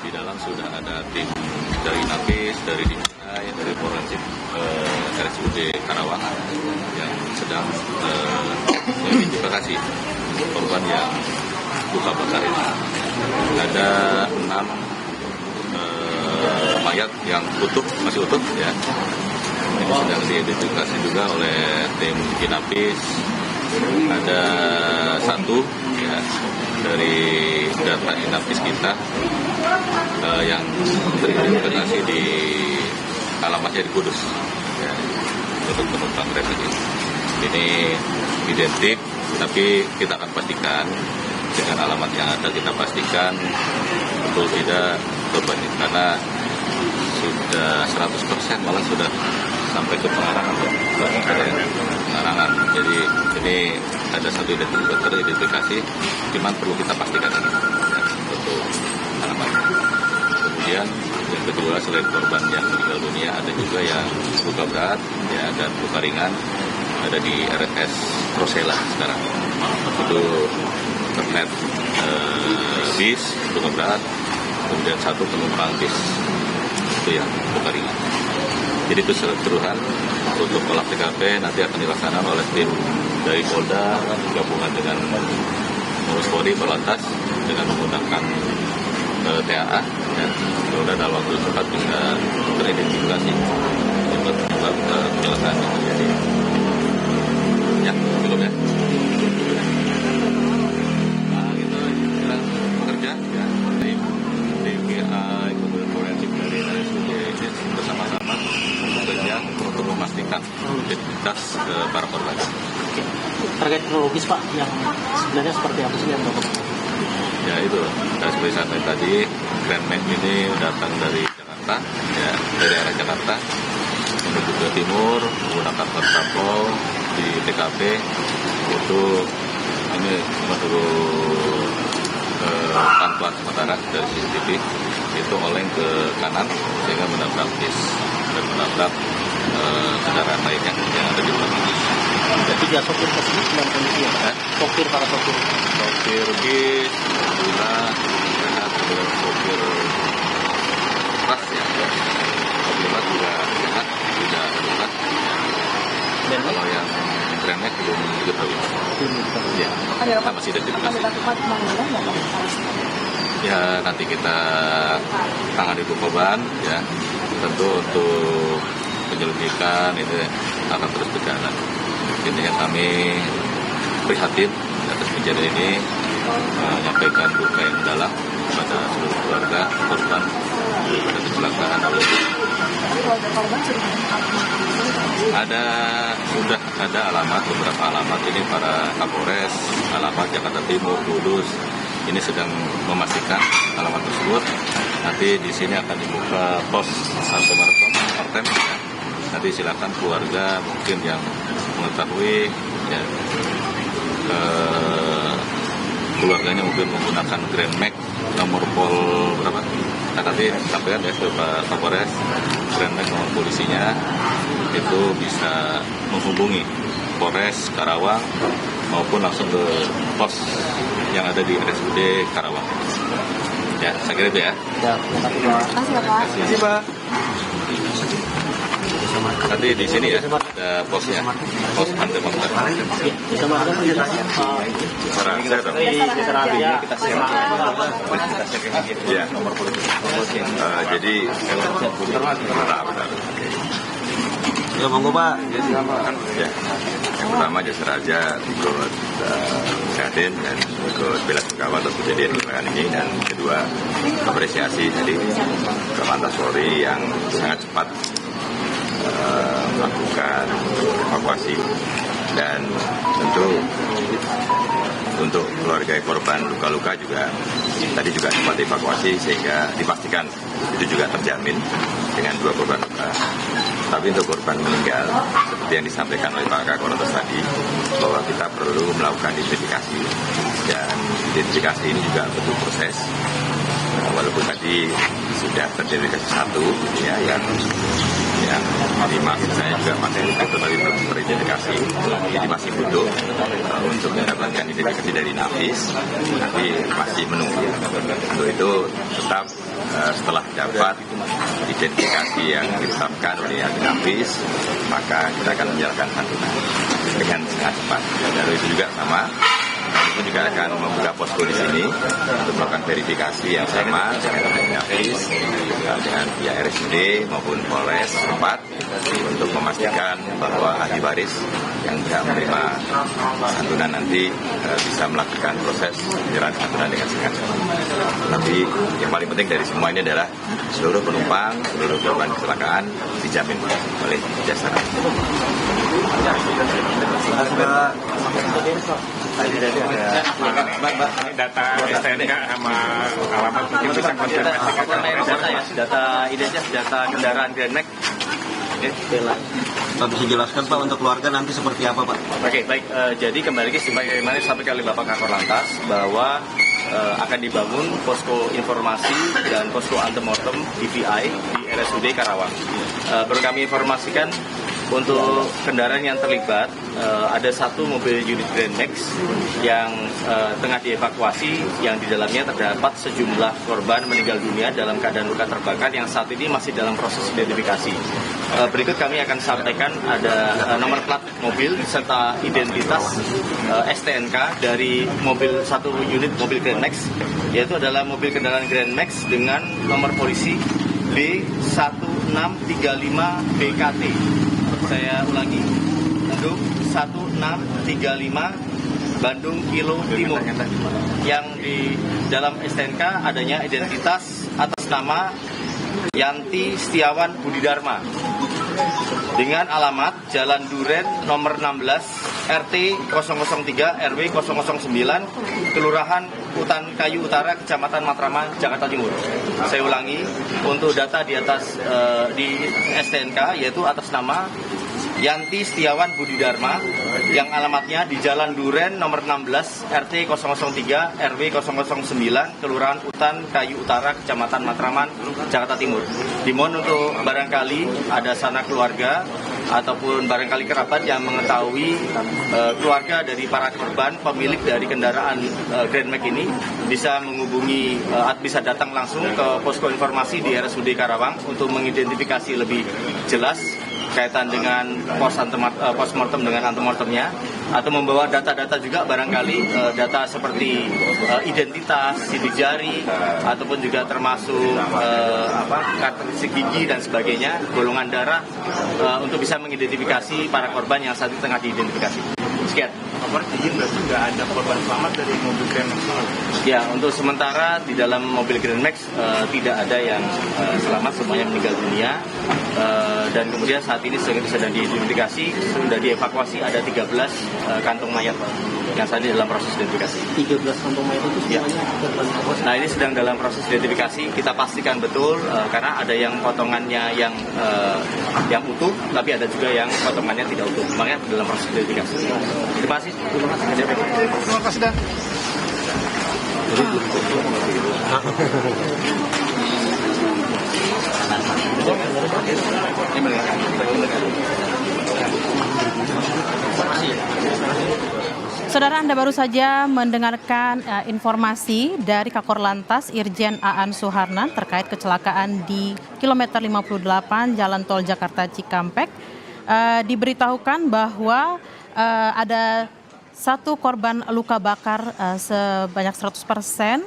Di dalam sudah ada tim dari Napis, dari DJI, dari Forensik RSUD Karawang yang sedang mengidentifikasi korban yang luka bakar ini. Ada 6 mayat yang masih utuh ya. Ini sedang diidentifikasi juga oleh tim Kinapis. Ada 1 ya dari data Kinapis kita yang teridentifikasi di alamatnya di Kudus ya, untuk penumpang kereta ini. Ini identik, tapi kita akan pastikan dengan alamat yang ada, kita pastikan betul tidak korban ini, karena sudah 100% malah sudah sampai ke pengarangan. Jadi ini ada 1 teridentifikasi, cuman perlu kita pastikan lagi ya, untuk alamatnya. Kemudian yang kedua, selain korban yang meninggal dunia, ada juga yang luka berat ya, dan luka ringan ada di RS Rosella sekarang. Itu terkait bis luka berat, kemudian 1 penumpang bis itu yang luka ringan. Jadi itu keseluruhan untuk olah TKP nanti akan dilaksanakan oleh tim dari Polda gabungan dengan Mabes Polri Polantas dengan menggunakan TAA ya. Sudah dalam waktu cepat bisa teridentifikasi penyebab kecelakaan yang terjadi. Ya, cukup ya. Nah, itu jelas bekerja ya, tim DJI kemudian forensik dari RSUD bersama-sama bekerja untuk memastikan identitas para korban. Terkait kronologis Pak, yang sebenarnya seperti apa sih yang Bapak? Ya itu, seperti saya sampaikan tadi, Grand Max ini datang dari Jakarta, ya dari arah Jakarta menuju ke timur menggunakan kontraplow di TKP itu ini menurut pantauan sementara dari CCTV itu oleng ke kanan sehingga menabrak bis dan menabrak kendaraan lainnya yang ada di belakang. Jadi dia sopir tersebut dengan kondisi ya? Para sopir bis, gula, kemudian sopir bus ya. Sopir bus juga sehat, tidak ada luka. Dan kalau yang Grand Max belum diketahui. Ya, kita masih identifikasi. Ya, nanti kita tangani korban ya. Tentu untuk penyelidikan itu akan terus berjalan. Intinya kami prihatin atas kejadian ini, menyampaikan duka yang mendalam kepada seluruh keluarga korban pada kecelakaan. Sudah ada beberapa alamat ini para Kapolres, alamat Jakarta Timur, Kudus. Ini sedang memastikan alamat tersebut. Nanti di sini akan dibuka pos Martem. Nanti silakan keluarga mungkin yang mengetahui ya, keluarganya mungkin menggunakan Grand Max nomor pol berapa? Nanti sampaikan ya ke Pak Kapolres, Grand Max nomor polisinya itu bisa menghubungi Polres Karawang maupun langsung ke pos yang ada di RSUD Karawang. Ya, saya kira itu ya. Ya, terima kasih Pak. Nanti di sini ya ada posnya, pos anti motor. Sama ada penjelasan Ya, nomor polisi. Jadi benar. Ya, monggo Pak. Ya, yang pertama Jasara Harja ikut prihatin dan ikut bela sungkawa atas kejadian kecelakaan ini, dan kedua apresiasi dari Korlantas Polri yang sangat cepat melakukan evakuasi, dan tentu untuk keluarga korban luka-luka juga tadi juga sempat evakuasi sehingga dipastikan itu juga terjamin dengan 2 korban luka. Tapi untuk korban meninggal seperti yang disampaikan oleh Pak Korlantas tadi, bahwa kita perlu melakukan identifikasi, dan identifikasi ini juga butuh proses walaupun tadi sudah teridentifikasi satu, ya, yang maksud saya juga masih itu tadi belum teridentifikasi, jadi masih butuh untuk mendapatkan identifikasi dari Nafis, nanti masih menunggu. Untuk itu tetap setelah dapat identifikasi yang ditetapkan oleh Nafis, maka kita akan menjalankan santunan dengan sangat cepat. Dan itu juga sama. Kami juga akan membuka posko di sini untuk melakukan verifikasi yang sama dengan Nafis, dengan pihak RSUD maupun Polres setempat untuk memastikan bahwa ahli waris yang tidak menerima santunan nanti bisa melakukan proses penyerahan santunan dengan sangat cepat. Tapi yang paling penting dari semua ini adalah seluruh penumpang, seluruh korban kecelakaan dijamin oleh jasa. Tadi ada Mbak, data STNK sama alamat mungkin bisa konfirmasi. Data identitas, data kendaraan Grand Max. Pak bisa jelaskan Pak untuk keluarga nanti seperti apa Pak? Oke, baik. Jadi kembali lagi sebagaimana disampaikan oleh Bapak Kakor Lantas bahwa akan dibangun posko informasi dan posko antemortem DVI di RSUD Karawang. Perlu kami informasikan untuk kendaraan yang terlibat, ada satu mobil unit Grand Max yang tengah dievakuasi, yang di dalamnya terdapat sejumlah korban meninggal dunia dalam keadaan luka terbakar yang saat ini masih dalam proses identifikasi. Berikut kami akan sampaikan ada nomor plat mobil serta identitas STNK dari satu unit mobil Grand Max, yaitu adalah mobil kendaraan Grand Max dengan nomor polisi B1635 BKT. Saya ulangi, untuk 1635 Bandung Kilo Timur, yang di dalam STNK adanya identitas atas nama Yanti Setiawan Budi Dharma dengan alamat Jalan Duren nomor 16 RT 003 RW 009 Kelurahan Utan Kayu Utara Kecamatan Matraman Jakarta Timur. Saya ulangi, untuk data di atas di STNK yaitu atas nama Yanti Setiawan Budi Dharma yang alamatnya di Jalan Duren nomor 16 RT 003 RW 009 Kelurahan Utan Kayu Utara Kecamatan Matraman Jakarta Timur. Dimohon untuk barangkali ada sanak keluarga ataupun barangkali kerabat yang mengetahui keluarga dari para korban pemilik dari kendaraan Grand Max ini bisa menghubungi bisa datang langsung ke posko informasi di RSUD Karawang untuk mengidentifikasi lebih jelas kaitan dengan postmortem dengan antemortemnya, atau membawa data-data juga barangkali data seperti identitas, sidik jari, ataupun juga termasuk karakteristik gigi dan sebagainya, golongan darah, untuk bisa mengidentifikasi para korban yang saat ini tengah diidentifikasi. Sekian. Izin berarti nggak ada korban selamat dari mobil Grand Max? Ya, untuk sementara di dalam mobil Grand Max tidak ada yang selamat, semuanya meninggal dunia. Dan kemudian saat ini sedang diidentifikasi, sudah dievakuasi ada 13 kantung mayat yang saat ini dalam proses identifikasi. 13 kantung mayat itu semuanya korban. Nah, ini sedang dalam proses identifikasi, kita pastikan betul karena ada yang potongannya yang utuh, tapi ada juga yang potongannya tidak utuh. Makanya dalam proses identifikasi. Terima kasih. Terima kasih Dan. Saudara, Anda baru saja mendengarkan informasi dari Kakor Lantas Irjen Aan Suharnan terkait kecelakaan di kilometer 58 Jalan Tol Jakarta Cikampek. Diberitahukan bahwa ada satu korban luka bakar sebanyak 100%,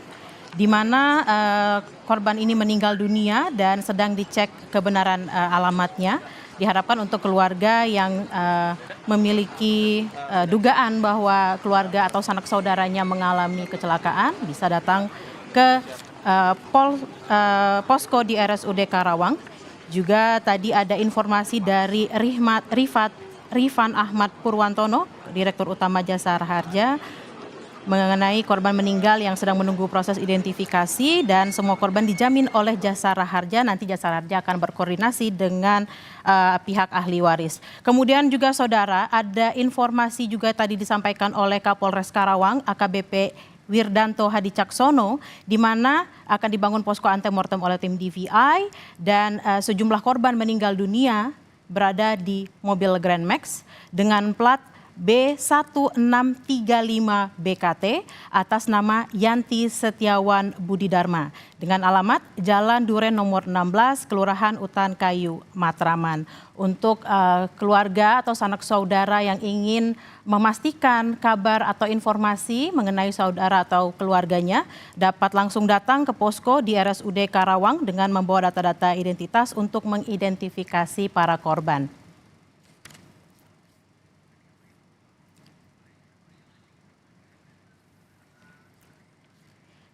di mana korban ini meninggal dunia dan sedang dicek kebenaran alamatnya. Diharapkan untuk keluarga yang memiliki dugaan bahwa keluarga atau sanak saudaranya mengalami kecelakaan bisa datang ke posko di RSUD Karawang. Juga tadi ada informasi dari Rifan Ahmad Purwantono, Direktur Utama Jasara Harja, mengenai korban meninggal yang sedang menunggu proses identifikasi, dan semua korban dijamin oleh Jasara Harja. Nanti Jasara Harja akan berkoordinasi dengan pihak ahli waris. Kemudian juga saudara, ada informasi juga tadi disampaikan oleh Kapolres Karawang AKBP Wirdanto Hadi Caksono, di mana akan dibangun posko antemortem oleh tim DVI dan sejumlah korban meninggal dunia berada di mobil Grand Max dengan plat B1635 BKT atas nama Yanti Setiawan Budi Dharma dengan alamat Jalan Duren nomor 16, Kelurahan Utan Kayu, Matraman. Untuk keluarga atau sanak saudara yang ingin memastikan kabar atau informasi mengenai saudara atau keluarganya dapat langsung datang ke posko di RSUD Karawang dengan membawa data-data identitas untuk mengidentifikasi para korban.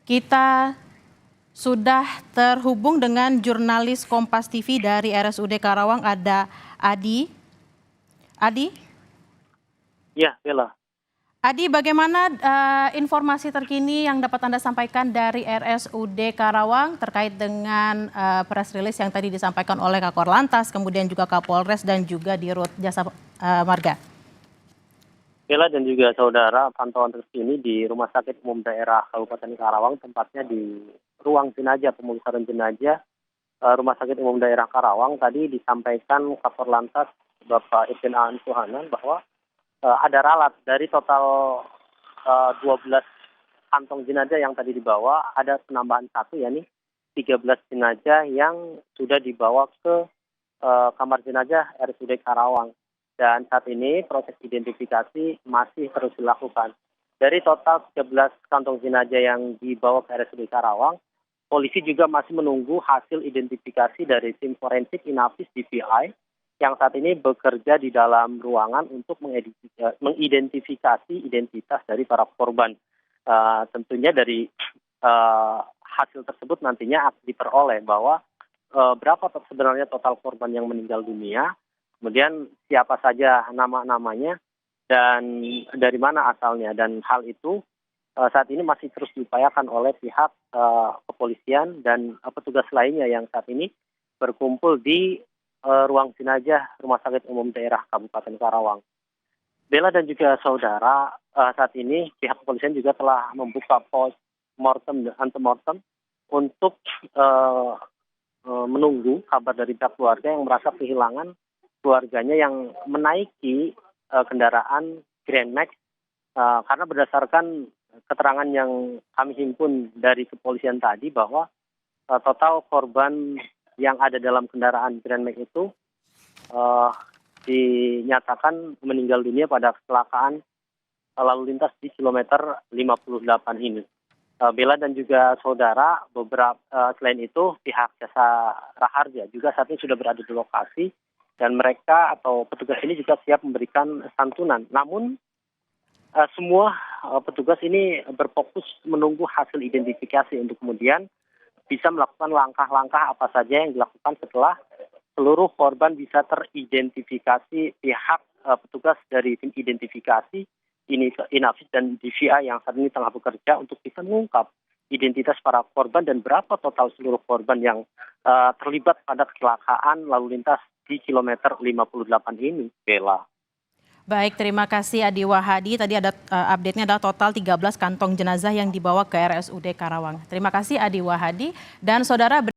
Kita sudah terhubung dengan jurnalis Kompas TV dari RSUD Karawang, ada Adi. Adi? Ya, Bella. Adi, bagaimana informasi terkini yang dapat Anda sampaikan dari RSUD Karawang terkait dengan press release yang tadi disampaikan oleh Kakor Lantas, kemudian juga Kapolres dan juga Dirut Jasa Marga? Bella dan juga saudara, pantauan terkini di Rumah Sakit Umum Daerah Kabupaten Karawang, tempatnya di ruang jenazah, pemulasaran jenazah Rumah Sakit Umum Daerah Karawang. Tadi disampaikan Kakor Lantas Bapak Irjen A.An Suhanan bahwa ada ralat dari total 12 kantong jenazah yang tadi dibawa, ada penambahan satu, yakni 13 jenazah yang sudah dibawa ke kamar jenazah RSUD Karawang. Dan saat ini proses identifikasi masih terus dilakukan. Dari total 13 kantong jenazah yang dibawa ke RSUD Karawang, polisi juga masih menunggu hasil identifikasi dari tim forensik Inafis DVI yang saat ini bekerja di dalam ruangan untuk mengidentifikasi identitas dari para korban. Tentunya dari hasil tersebut nantinya akan diperoleh bahwa berapa sebenarnya total korban yang meninggal dunia, kemudian siapa saja nama-namanya dan dari mana asalnya. Dan hal itu saat ini masih terus diupayakan oleh pihak kepolisian dan petugas lainnya yang saat ini berkumpul di ruang jenazah Rumah Sakit Umum Daerah Kabupaten Karawang. Bella dan juga saudara, saat ini pihak kepolisian juga telah membuka pos antemortem untuk menunggu kabar dari pihak keluarga yang merasa kehilangan keluarganya yang menaiki kendaraan Grand Max, karena berdasarkan keterangan yang kami himpun dari kepolisian tadi bahwa total korban yang ada dalam kendaraan Grand Max itu dinyatakan meninggal dunia pada kecelakaan lalu lintas di kilometer 58 ini. Bella dan juga saudara, beberapa selain itu pihak Jasa Raharja juga saat ini sudah berada di lokasi dan mereka atau petugas ini juga siap memberikan santunan. Namun semua petugas ini berfokus menunggu hasil identifikasi untuk kemudian bisa melakukan langkah-langkah apa saja yang dilakukan setelah seluruh korban bisa teridentifikasi. Pihak petugas dari tim identifikasi Inafis dan DVI yang saat ini tengah bekerja untuk bisa mengungkap identitas para korban dan berapa total seluruh korban yang terlibat pada kecelakaan lalu lintas di kilometer 58 ini, Bella. Baik, terima kasih Adi Wahadi. Tadi ada update-nya adalah total 13 kantong jenazah yang dibawa ke RSUD Karawang. Terima kasih Adi Wahadi dan saudara.